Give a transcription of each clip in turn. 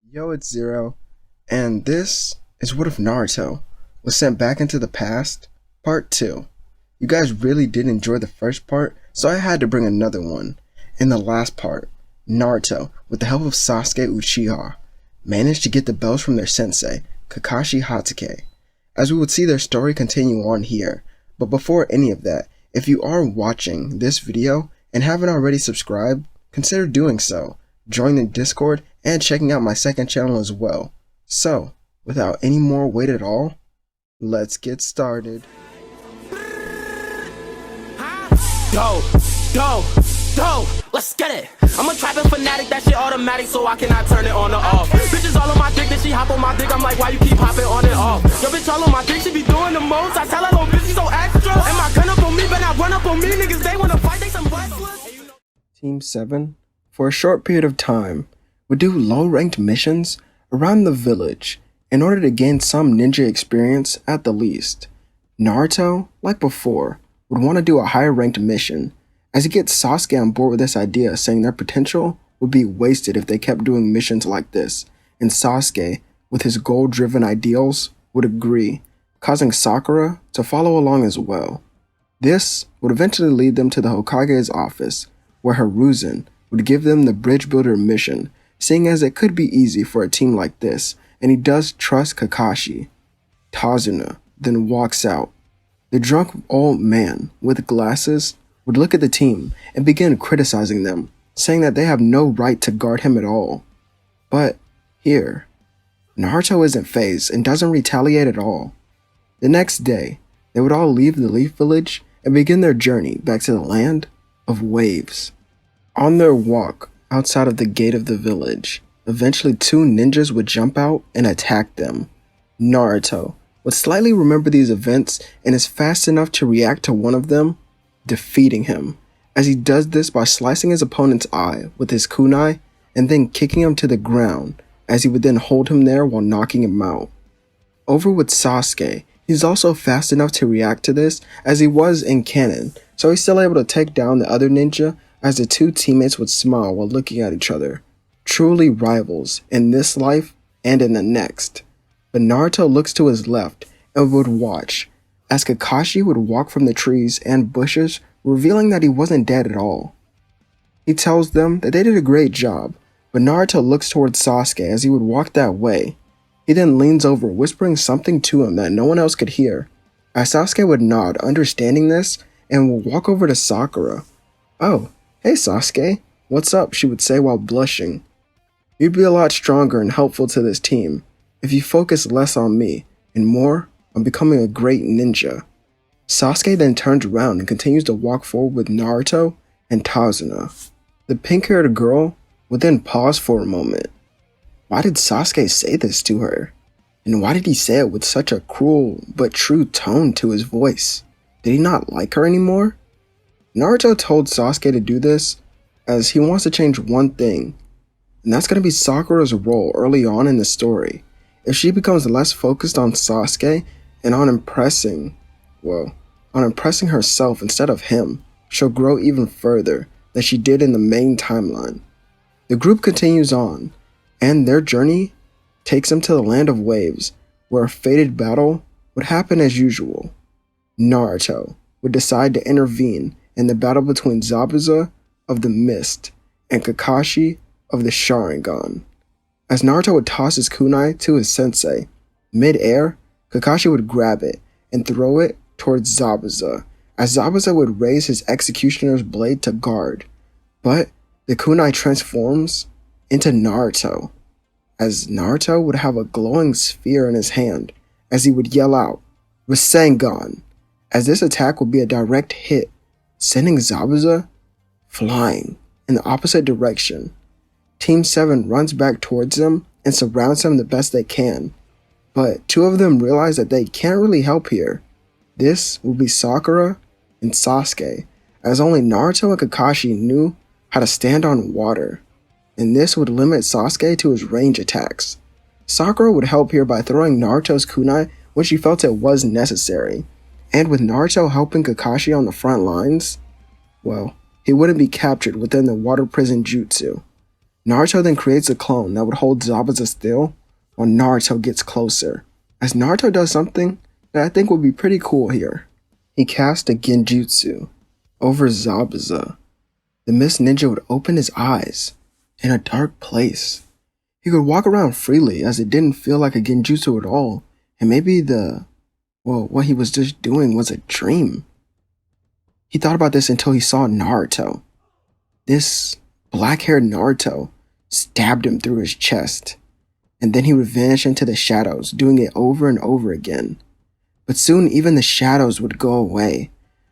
Yo, it's Zero, and this is What If Naruto was sent back into the past, part 2. You guys really did enjoy the first part, so I had to bring another one. In the last part, Naruto, with the help of Sasuke Uchiha, managed to get the bells from their sensei, Kakashi Hatake. As we would see their story continue on here, but before any of that, if you are watching this video and haven't already subscribed, consider doing so. Join the Discord and checking out my second channel as well. So, without any more wait at all, let's get started. Go, go, go, let's get it. I'm a trapping fanatic, that shit automatic, so I cannot turn it on or off. Bitches all on my dick, then she hop on my dick, I'm like, why you keep hopping on and off? Yo, bitch all on my dick, she be doing the most. I tell her, little bitch, she so extra. And my gun up on me, but not run up on me. Niggas, they wanna fight, they some wrestlers. Team 7, for a short period of time, would do low-ranked missions around the village in order to gain some ninja experience at the least. Naruto, like before, would want to do a higher-ranked mission, as he gets Sasuke on board with this idea, saying their potential would be wasted if they kept doing missions like this, and Sasuke, with his goal-driven ideals, would agree, causing Sakura to follow along as well. This would eventually lead them to the Hokage's office, where Hiruzen would give them the bridge builder mission, seeing as it could be easy for a team like this, and he does trust Kakashi. Tazuna then walks out. The drunk old man with glasses would look at the team and begin criticizing them, saying that they have no right to guard him at all. But here, Naruto isn't fazed and doesn't retaliate at all. The next day, they would all leave the Leaf Village and begin their journey back to the land of waves. On their walk outside of the gate of the village, eventually two ninjas would jump out and attack them. Naruto would slightly remember these events and is fast enough to react to one of them, defeating him, as he does this by slicing his opponent's eye with his kunai and then kicking him to the ground, as he would then hold him there while knocking him out. Over with Sasuke, he's also fast enough to react to this as he was in canon, so he's still able to take down the other ninja as the two teammates would smile while looking at each other. Truly rivals in this life and in the next. But Naruto looks to his left and would watch as Kakashi would walk from the trees and bushes, revealing that he wasn't dead at all. He tells them that they did a great job, but Naruto looks towards Sasuke as he would walk that way. He then leans over, whispering something to him that no one else could hear, as Sasuke would nod, understanding this, and would walk over to Sakura. "Oh, hey Sasuke, what's up?" she would say while blushing. "You'd be a lot stronger and helpful to this team if you focus less on me and more on becoming a great ninja." Sasuke then turns around and continues to walk forward with Naruto and Tazuna. The pink-haired girl would then pause for a moment. Why did Sasuke say this to her? And why did he say it with such a cruel but true tone to his voice? Did he not like her anymore? Naruto told Sasuke to do this as he wants to change one thing, and that's going to be Sakura's role early on in the story. If she becomes less focused on Sasuke and on impressing herself instead of him, she'll grow even further than she did in the main timeline. The group continues on, and their journey takes them to the land of waves, where a fated battle would happen as usual. Naruto would decide to intervene in the battle between Zabuza of the Mist and Kakashi of the Sharingan. As Naruto would toss his kunai to his sensei, mid-air, Kakashi would grab it and throw it towards Zabuza, as Zabuza would raise his executioner's blade to guard. But the kunai transforms into Naruto, as Naruto would have a glowing sphere in his hand as he would yell out, "Rasengan," as this attack would be a direct hit, sending Zabuza flying in the opposite direction. Team 7 runs back towards them and surrounds them the best they can, but two of them realize that they can't really help here. This will be Sakura and Sasuke, as only Naruto and Kakashi knew how to stand on water, and this would limit Sasuke to his range attacks. Sakura would help here by throwing Naruto's kunai when she felt it was necessary, and with Naruto helping Kakashi on the front lines, well, he wouldn't be captured within the water prison jutsu. Naruto then creates a clone that would hold Zabuza still while Naruto gets closer, as Naruto does something that I think would be pretty cool here. He cast a genjutsu over Zabuza. The Mist Ninja would open his eyes in a dark place. He could walk around freely as it didn't feel like a genjutsu at all, and maybe what he was just doing was a dream. He thought about this until he saw Naruto. This black-haired Naruto stabbed him through his chest, and then he would vanish into the shadows, doing it over and over again. But soon even the shadows would go away,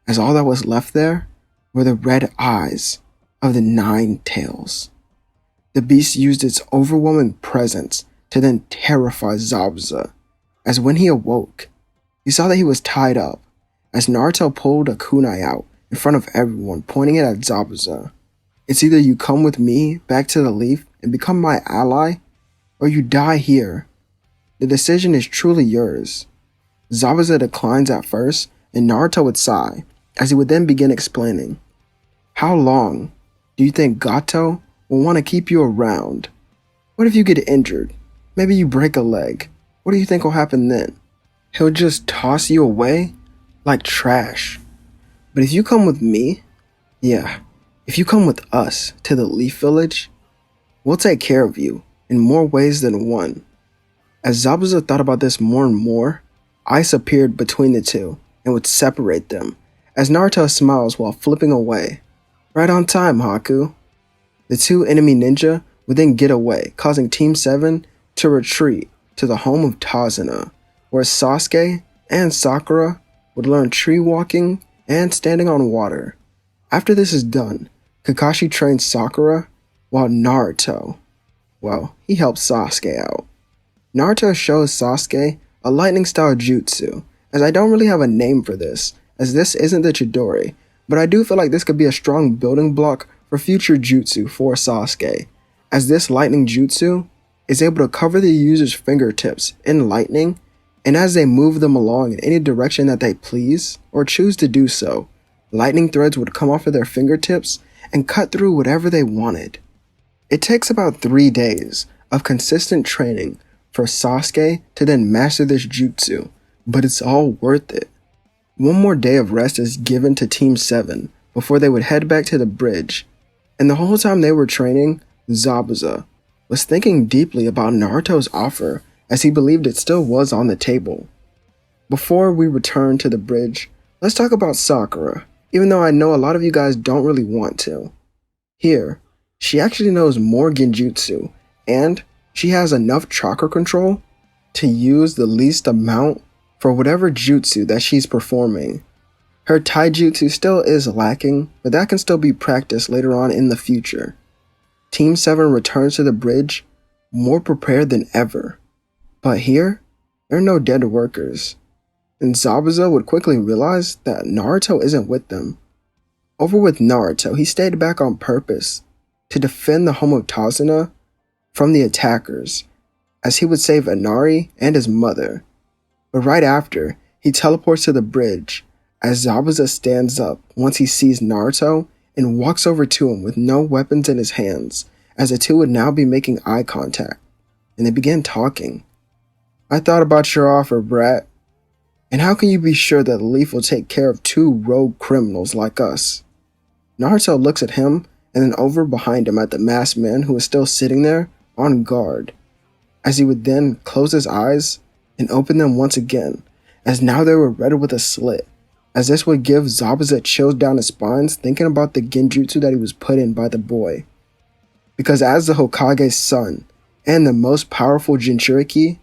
as all that was left there were the red eyes of the 9 tails. The beast used its overwhelming presence to then terrify Zabuza, as when he awoke, he saw that he was tied up, as Naruto pulled a kunai out in front of everyone, pointing it at Zabuza. It's either you come with me back to the leaf and become my ally, or you die here. The decision is truly yours. Zabuza declines at first, and Naruto would sigh, as he would then begin explaining. How long do you think Gato will want to keep you around? What if you get injured? Maybe you break a leg. What do you think will happen then? He'll just toss you away like trash. But if you come with me, if you come with us to the Leaf Village, we'll take care of you in more ways than one. As Zabuza thought about this more and more, ice appeared between the two and would separate them, as Naruto smiles while flipping away. Right on time, Haku. The 2 enemy ninja would then get away, causing Team 7 to retreat to the home of Tazuna, where Sasuke and Sakura would learn tree walking and standing on water. After this is done, Kakashi trains Sakura, while Naruto, he helps Sasuke out. Naruto shows Sasuke a lightning-style jutsu, as I don't really have a name for this, as this isn't the Chidori, but I do feel like this could be a strong building block for future jutsu for Sasuke, as this lightning jutsu is able to cover the user's fingertips in lightning, and as they move them along in any direction that they please or choose to do so, lightning threads would come off of their fingertips and cut through whatever they wanted. It takes about 3 days of consistent training for Sasuke to then master this jutsu, but it's all worth it. One more day of rest is given to Team 7 before they would head back to the bridge, and the whole time they were training, Zabuza was thinking deeply about Naruto's offer, as he believed it still was on the table. Before we return to the bridge, let's talk about Sakura, even though I know a lot of you guys don't really want to. Here, she actually knows more genjutsu, and she has enough chakra control to use the least amount for whatever jutsu that she's performing. Her taijutsu still is lacking, but that can still be practiced later on in the future. Team 7 returns to the bridge more prepared than ever. But here, there are no dead workers, and Zabuza would quickly realize that Naruto isn't with them. Over with Naruto, he stayed back on purpose to defend the home of Tazuna from the attackers, as he would save Inari and his mother. But right after, he teleports to the bridge, as Zabuza stands up once he sees Naruto and walks over to him with no weapons in his hands, as the two would now be making eye contact, and they begin talking. I thought about your offer, brat. And how can you be sure that the Leaf will take care of 2 rogue criminals like us? Naruto looks at him and then over behind him at the masked man who is still sitting there on guard, as he would then close his eyes and open them once again, as now they were red with a slit, as this would give Zabuza chills down his spines thinking about the genjutsu that he was put in by the boy. Because as the Hokage's son and the most powerful Jinchuriki,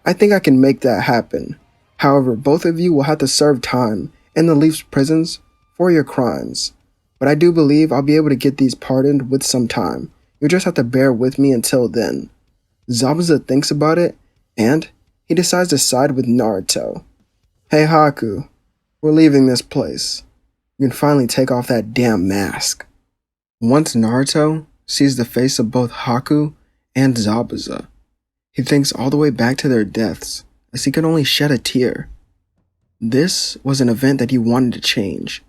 I think I can make that happen. However, both of you will have to serve time in the Leaf's prisons for your crimes. But I do believe I'll be able to get these pardoned with some time. You'll just have to bear with me until then. Zabuza thinks about it, and he decides to side with Naruto. Hey Haku, we're leaving this place. You can finally take off that damn mask. Once Naruto sees the face of both Haku and Zabuza, he thinks all the way back to their deaths, as he could only shed a tear. This was an event that he wanted to change.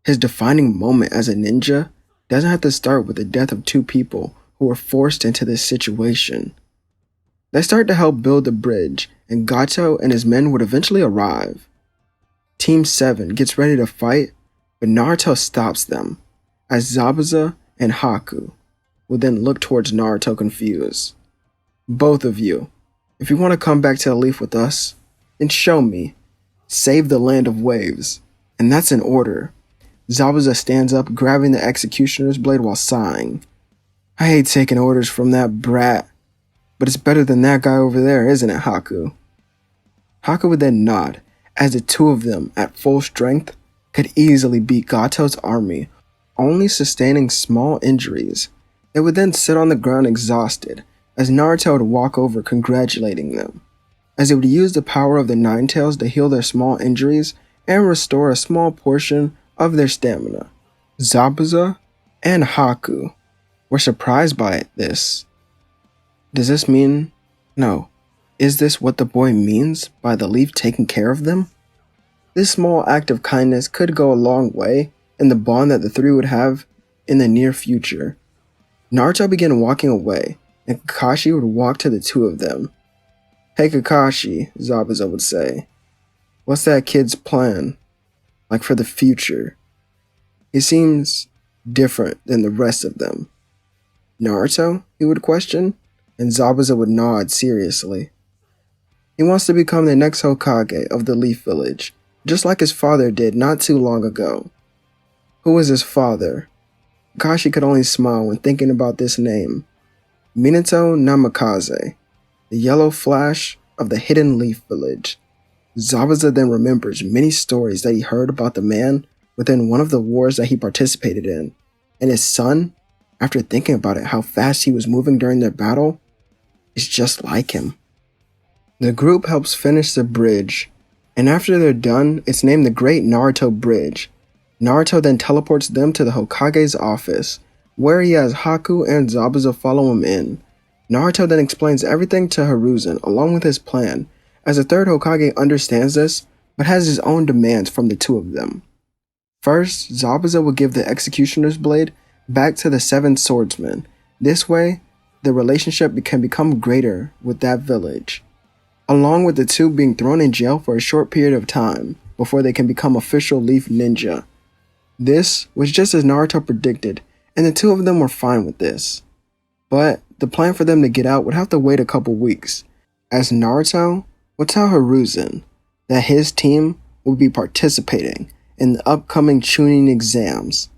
His defining moment as a ninja doesn't have to start with the death of 2 people who were forced into this situation. They start to help build the bridge, and Gato and his men would eventually arrive. Team 7 gets ready to fight, but Naruto stops them, as Zabuza and Haku will then look towards Naruto confused. Both of you, if you want to come back to the Leaf with us, then show me. Save the land of waves. And that's an order. Zabuza stands up, grabbing the executioner's blade while sighing. I hate taking orders from that brat, but it's better than that guy over there, isn't it, Haku? Haku would then nod, as the two of them, at full strength, could easily beat Gato's army, only sustaining small injuries. They would then sit on the ground exhausted, as Naruto would walk over congratulating them, as they would use the power of the Nine Tails to heal their small injuries and restore a small portion of their stamina. Zabuza and Haku were surprised by this. Does this mean... No. Is this what the boy means by the Leaf taking care of them? This small act of kindness could go a long way in the bond that the three would have in the near future. Naruto began walking away, and Kakashi would walk to the two of them. Hey Kakashi, Zabuza would say. What's that kid's plan? Like for the future? He seems different than the rest of them. Naruto? He would question, and Zabuza would nod seriously. He wants to become the next Hokage of the Leaf Village, just like his father did not too long ago. Who was his father? Kakashi could only smile when thinking about this name. Minato Namikaze, the yellow flash of the hidden Leaf Village. Zabuza then remembers many stories that he heard about the man within one of the wars that he participated in, and his son, after thinking about it how fast he was moving during their battle, is just like him. The group helps finish the bridge, and after they're done, it's named the Great Naruto Bridge. Naruto then teleports them to the Hokage's office, where he has Haku and Zabuza follow him in. Naruto then explains everything to Hiruzen along with his plan, as the third Hokage understands this, but has his own demands from the two of them. First, Zabuza will give the Executioner's Blade back to the 7 swordsmen. This way, the relationship can become greater with that village, along with the two being thrown in jail for a short period of time before they can become official Leaf Ninja. This was just as Naruto predicted, and the two of them were fine with this. But the plan for them to get out would have to wait a couple weeks, as Naruto would tell Hiruzen that his team would be participating in the upcoming Chunin exams.